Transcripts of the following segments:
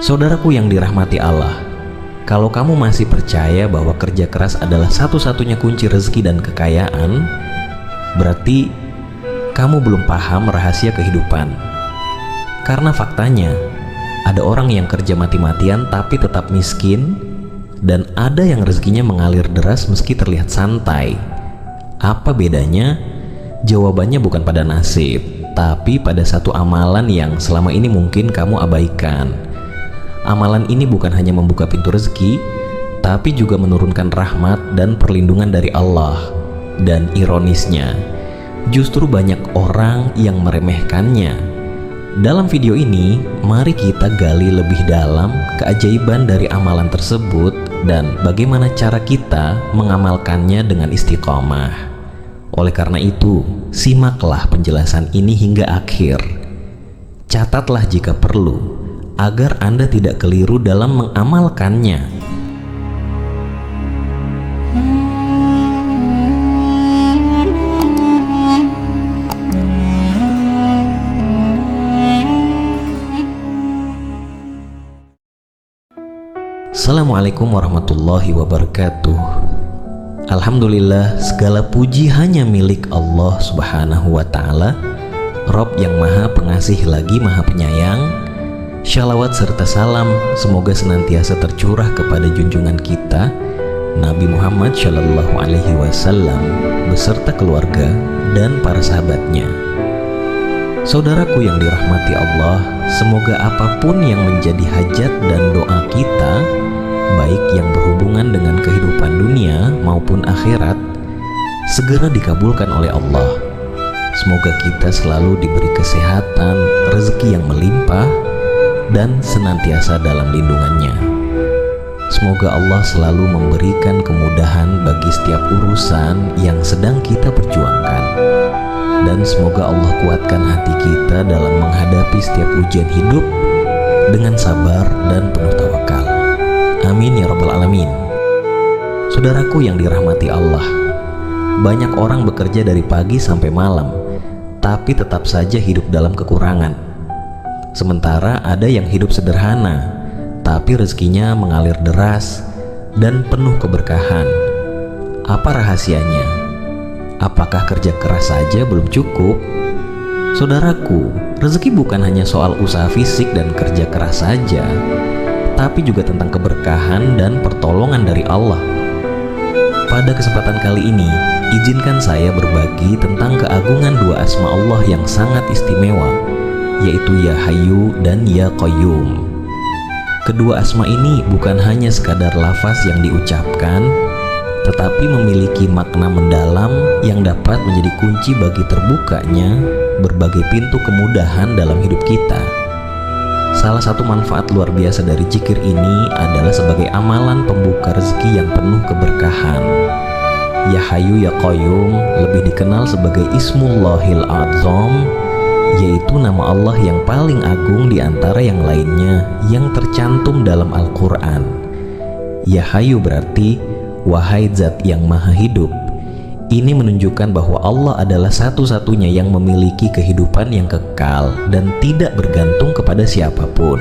Saudaraku yang dirahmati Allah, kalau kamu masih percaya bahwa kerja keras adalah satu-satunya kunci rezeki dan kekayaan, berarti kamu belum paham rahasia kehidupan. Karena faktanya, ada orang yang kerja mati-matian tapi tetap miskin, dan ada yang rezekinya mengalir deras meski terlihat santai. Apa bedanya? Jawabannya bukan pada nasib, tapi pada satu amalan yang selama ini mungkin kamu abaikan. Amalan ini bukan hanya membuka pintu rezeki, tapi juga menurunkan rahmat dan perlindungan dari Allah. Dan ironisnya, justru banyak orang yang meremehkannya. Dalam video ini, mari kita gali lebih dalam keajaiban dari amalan tersebut dan bagaimana cara kita mengamalkannya dengan istiqomah. Oleh karena itu, simaklah penjelasan ini hingga akhir. Catatlah jika perlu, agar Anda tidak keliru dalam mengamalkannya. Assalamualaikum warahmatullahi wabarakatuh. Alhamdulillah, segala puji hanya milik Allah Subhanahu wa Ta'ala, Rob yang Maha Pengasih lagi Maha Penyayang. Shalawat serta salam semoga senantiasa tercurah kepada junjungan kita Nabi Muhammad Shallallahu Alaihi Wasallam beserta keluarga dan para sahabatnya. Saudaraku yang dirahmati Allah, semoga apapun yang menjadi hajat dan doa kita, baik yang berhubungan dengan kehidupan dunia maupun akhirat, segera dikabulkan oleh Allah. Semoga kita selalu diberi kesehatan, rezeki yang melimpah, dan senantiasa dalam lindungannya. Semoga Allah selalu memberikan kemudahan bagi setiap urusan yang sedang kita perjuangkan, dan semoga Allah kuatkan hati kita dalam menghadapi setiap ujian hidup dengan sabar dan penuh tawakal. Amin ya rabbal alamin. Saudaraku yang dirahmati Allah, banyak orang bekerja dari pagi sampai malam, tapi tetap saja hidup dalam kekurangan. Sementara ada yang hidup sederhana, tapi rezekinya mengalir deras dan penuh keberkahan. Apa rahasianya? Apakah kerja keras saja belum cukup? Saudaraku, rezeki bukan hanya soal usaha fisik dan kerja keras saja, tapi juga tentang keberkahan dan pertolongan dari Allah. Pada kesempatan kali ini, izinkan saya berbagi tentang keagungan dua asma Allah yang sangat istimewa, yaitu Ya Hayyu dan Ya Qayyum. Kedua asma ini bukan hanya sekadar lafaz yang diucapkan, tetapi memiliki makna mendalam yang dapat menjadi kunci bagi terbukanya berbagai pintu kemudahan dalam hidup kita. Salah satu manfaat luar biasa dari zikir ini adalah sebagai amalan pembuka rezeki yang penuh keberkahan. Ya Hayyu Ya Qayyum lebih dikenal sebagai Ismullahil A'zam, yaitu nama Allah yang paling agung di antara yang lainnya yang tercantum dalam Al-Quran. Ya Hayyu berarti wahai zat yang maha hidup. Ini menunjukkan bahwa Allah adalah satu-satunya yang memiliki kehidupan yang kekal dan tidak bergantung kepada siapapun.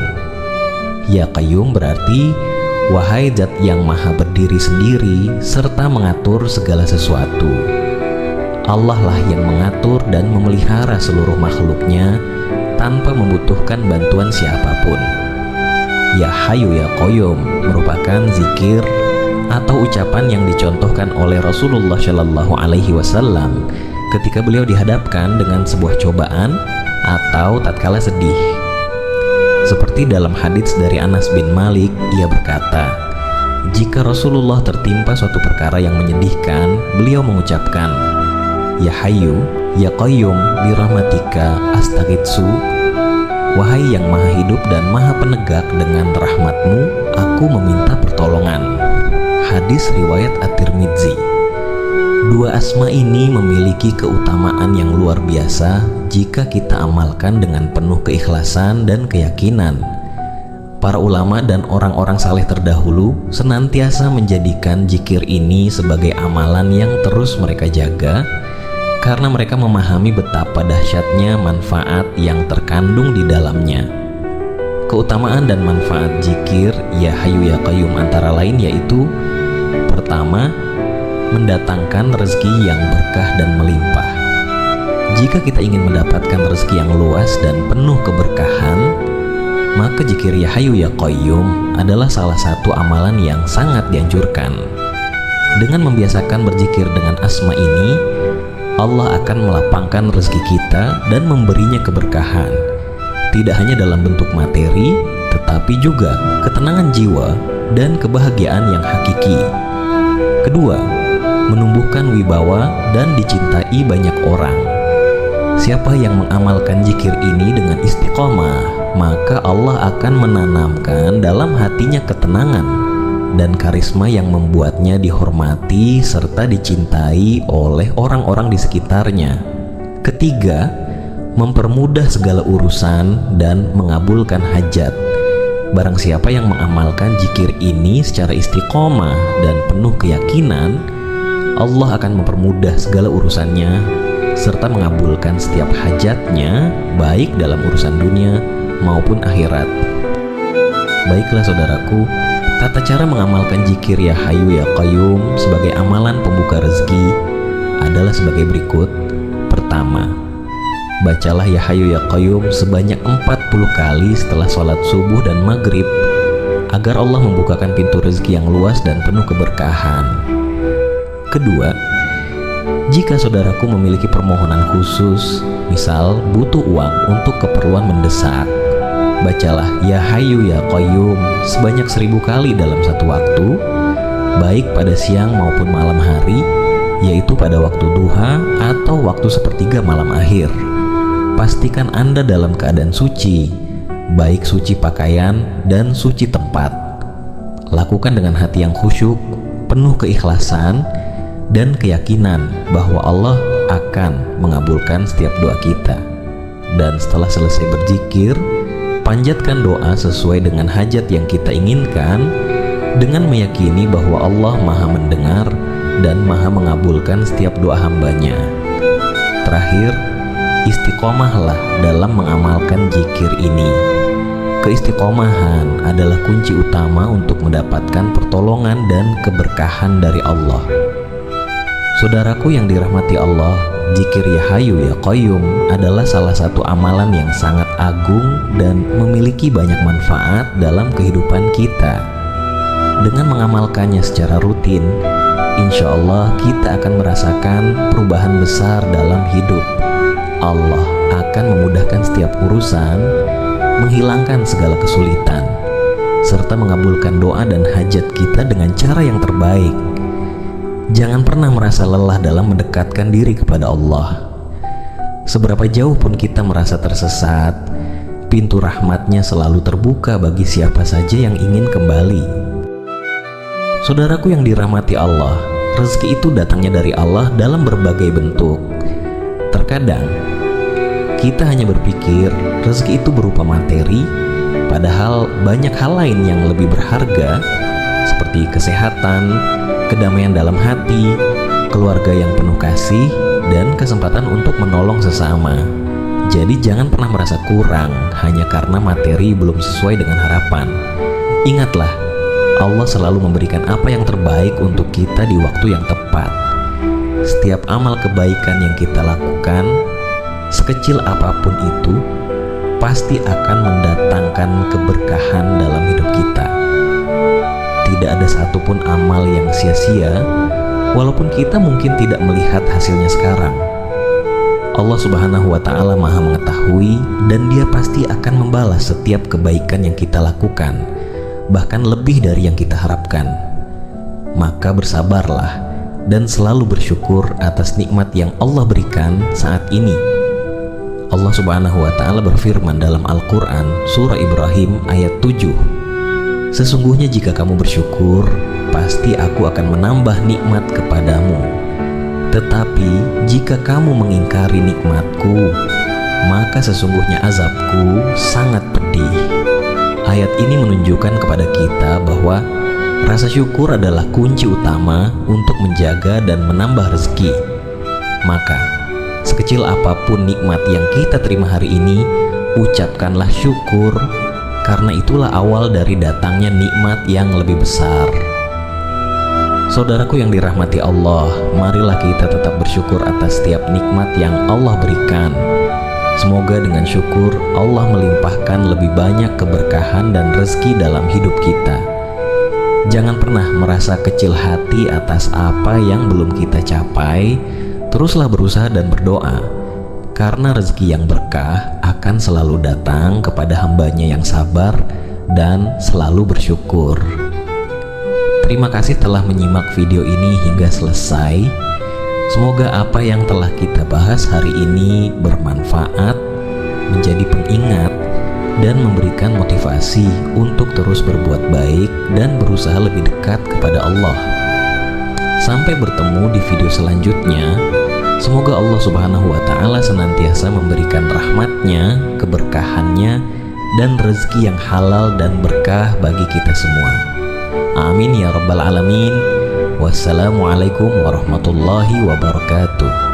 Ya Qayyum berarti wahai zat yang maha berdiri sendiri serta mengatur segala sesuatu. Allah lah yang mengatur dan memelihara seluruh makhluknya tanpa membutuhkan bantuan siapapun. Ya Hayyu Ya Qayyum merupakan zikir atau ucapan yang dicontohkan oleh Rasulullah Shallallahu Alaihi Wasallam ketika beliau dihadapkan dengan sebuah cobaan atau tatkala sedih. Seperti dalam hadits dari Anas bin Malik, ia berkata, jika Rasulullah tertimpa suatu perkara yang menyedihkan, beliau mengucapkan, Ya Hayyu, Ya Qayyum, birahmatika astaghitsu. Wahai yang maha hidup dan maha penegak, dengan rahmatmu aku meminta pertolongan. Hadis riwayat At-Tirmidzi. Dua asma ini memiliki keutamaan yang luar biasa jika kita amalkan dengan penuh keikhlasan dan keyakinan. Para ulama dan orang-orang saleh terdahulu senantiasa menjadikan zikir ini sebagai amalan yang terus mereka jaga, karena mereka memahami betapa dahsyatnya manfaat yang terkandung di dalamnya. Keutamaan dan manfaat zikir Ya Hayyu Ya Qayyum antara lain yaitu: pertama, mendatangkan rezeki yang berkah dan melimpah. Jika kita ingin mendapatkan rezeki yang luas dan penuh keberkahan, maka zikir Ya Hayyu Ya Qayyum adalah salah satu amalan yang sangat dianjurkan. Dengan membiasakan berzikir dengan asma ini, Allah akan melapangkan rezeki kita dan memberinya keberkahan, tidak hanya dalam bentuk materi, tetapi juga ketenangan jiwa dan kebahagiaan yang hakiki. Kedua, menumbuhkan wibawa dan dicintai banyak orang. Siapa yang mengamalkan zikir ini dengan istiqomah, maka Allah akan menanamkan dalam hatinya ketenangan dan karisma yang membuatnya dihormati serta dicintai oleh orang-orang di sekitarnya. Ketiga, mempermudah segala urusan dan mengabulkan hajat. Barang siapa yang mengamalkan zikir ini secara istiqomah dan penuh keyakinan, Allah akan mempermudah segala urusannya serta mengabulkan setiap hajatnya, baik dalam urusan dunia maupun akhirat. Baiklah saudaraku, tata cara mengamalkan zikir Ya Hayyu Ya Qayyum sebagai amalan pembuka rezeki adalah sebagai berikut. Pertama, bacalah Ya Hayyu Ya Qayyum sebanyak 40 kali setelah sholat subuh dan maghrib, agar Allah membukakan pintu rezeki yang luas dan penuh keberkahan. Kedua, jika saudaraku memiliki permohonan khusus, misal butuh uang untuk keperluan mendesak, bacalah Ya Hayyu Ya Qayyum sebanyak 1000 kali dalam satu waktu, baik pada siang maupun malam hari, yaitu pada waktu duha atau waktu sepertiga malam akhir. Pastikan Anda dalam keadaan suci, baik suci pakaian dan suci tempat. Lakukan dengan hati yang khusyuk, penuh keikhlasan dan keyakinan bahwa Allah akan mengabulkan setiap doa kita. Dan setelah selesai berzikir, panjatkan doa sesuai dengan hajat yang kita inginkan dengan meyakini bahwa Allah Maha mendengar dan Maha mengabulkan setiap doa hambanya. Terakhir, istiqomahlah dalam mengamalkan zikir ini. Keistiqomahan adalah kunci utama untuk mendapatkan pertolongan dan keberkahan dari Allah. Saudaraku yang dirahmati Allah, zikir Ya Hayyu Ya Qayyum adalah salah satu amalan yang sangat agung dan memiliki banyak manfaat dalam kehidupan kita. Dengan mengamalkannya secara rutin, insya Allah kita akan merasakan perubahan besar dalam hidup. Allah akan memudahkan setiap urusan, menghilangkan segala kesulitan, serta mengabulkan doa dan hajat kita dengan cara yang terbaik. Jangan pernah merasa lelah dalam mendekatkan diri kepada Allah. Seberapa jauh pun kita merasa tersesat, pintu rahmatnya selalu terbuka bagi siapa saja yang ingin kembali. Saudaraku yang dirahmati Allah, rezeki itu datangnya dari Allah dalam berbagai bentuk. Terkadang kita hanya berpikir rezeki itu berupa materi, padahal banyak hal lain yang lebih berharga, seperti kesehatan, kedamaian dalam hati, keluarga yang penuh kasih, dan kesempatan untuk menolong sesama. Jadi jangan pernah merasa kurang hanya karena materi belum sesuai dengan harapan. Ingatlah, Allah selalu memberikan apa yang terbaik untuk kita di waktu yang tepat. Setiap amal kebaikan yang kita lakukan, sekecil apapun itu, pasti akan mendatangkan keberkahan dalam hidup kita. Tidak ada satupun amal yang sia-sia, walaupun kita mungkin tidak melihat hasilnya sekarang. Allah Subhanahu wa Ta'ala Maha mengetahui, dan Dia pasti akan membalas setiap kebaikan yang kita lakukan, bahkan lebih dari yang kita harapkan. Maka bersabarlah dan selalu bersyukur atas nikmat yang Allah berikan saat ini. Allah Subhanahu wa Ta'ala berfirman dalam Al-Quran Surah Ibrahim ayat 7, "Sesungguhnya jika kamu bersyukur, pasti aku akan menambah nikmat kepadamu. Tetapi jika kamu mengingkari nikmatku, maka sesungguhnya azabku sangat pedih." Ayat ini menunjukkan kepada kita bahwa rasa syukur adalah kunci utama untuk menjaga dan menambah rezeki. Maka sekecil apapun nikmat yang kita terima hari ini, ucapkanlah syukur karena itulah awal dari datangnya nikmat yang lebih besar. Saudaraku yang dirahmati Allah, marilah kita tetap bersyukur atas setiap nikmat yang Allah berikan. Semoga dengan syukur Allah melimpahkan lebih banyak keberkahan dan rezeki dalam hidup kita. Jangan pernah merasa kecil hati atas apa yang belum kita capai. Teruslah berusaha dan berdoa, karena rezeki yang berkah akan selalu datang kepada hambanya yang sabar dan selalu bersyukur. Terima kasih telah menyimak video ini hingga selesai. Semoga apa yang telah kita bahas hari ini bermanfaat, menjadi pengingat, dan memberikan motivasi untuk terus berbuat baik dan berusaha lebih dekat kepada Allah. Sampai bertemu di video selanjutnya. Semoga Allah Subhanahu wa Ta'ala senantiasa memberikan rahmatnya, keberkahannya, dan rezeki yang halal dan berkah bagi kita semua. Amin ya Rabbal Alamin. Wassalamualaikum warahmatullahi wabarakatuh.